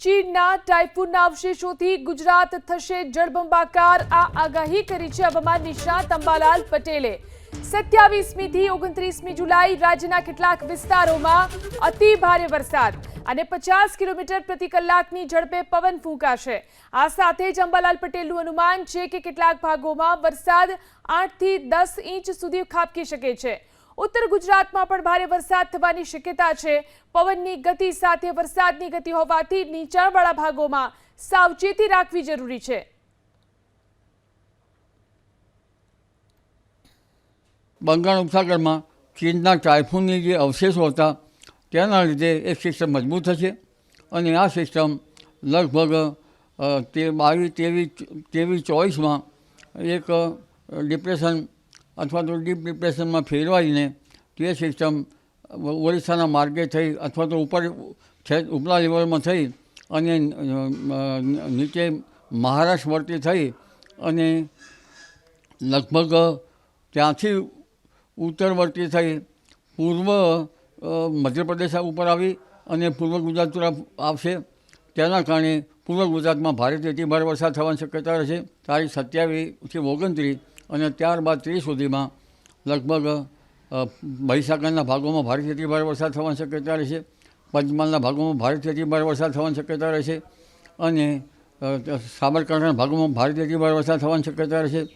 ચીનના ટાઇફૂનના અવશેષોથી ગુજરાત થશે જળબંબાકાર, આ આગાહી કરી છે હવામાન નિષ્ણાત અંબાલાલ પટેલે। 27મી થી 29મી જુલાઈ રાજ્યના કેટલાક વિસ્તારોમાં અતિ ભારે વરસાદ અને 50 કિલોમીટર પ્રતિ કલાકની ઝડપે પવન ફૂંકાશે। આ સાથે જ અંબાલાલ પટેલનું અનુમાન છે કે કેટલાક ભાગોમાં વરસાદ 8 થી 10 ઇંચ સુધી ખાબકી શકે છે। उत्तर गुजरात में भारे वरसाद थवानी शक्यता है। पवननी गति साथे वरसादनी गति होवाथी नीचाणवाळा भागों सावचेती राखवी जरूरी है। बंगाळ उपसागर में चीनना टाइफूननी जे अवशेषो हता तेना लीधे एक सिस्टम मजबूत थशे अने आ सिस्टम लगभग 22-23-24 में एक डिप्रेशन अथवा तो डीप डिप्रेशन में फेरवाईने ते सिस्टम ओडिशाना मार्गे थई अथवा तो ऊपर उपला लेवल में थई अने नीचे महाराष्ट्र वर्ती थई अने लगभग त्यांथी उत्तरवर्ती थई पूर्व मध्य प्रदेश ऊपर आवी अने पूर्व गुजरात तरफ आवशे। तेना कारणे पूर्व गुजरात में भारेथी अति भारे वरसाद थवानी शक्यता रहे। तारीख 27 થી 29 અને ત્યારબાદ 30 સુધીમાં લગભગ મહીસાગરના ભાગોમાં ભારેથી અતિ ભારે વરસાદ થવાની શક્યતા રહેશે। પંચમહાલના ભાગોમાં ભારેથી અતિ ભારે વરસાદ થવાની શક્યતા રહેશે અને સાબરકાંઠાના ભાગોમાં ભારેથી અતિ ભારે વરસાદ થવાની શક્યતા રહેશે।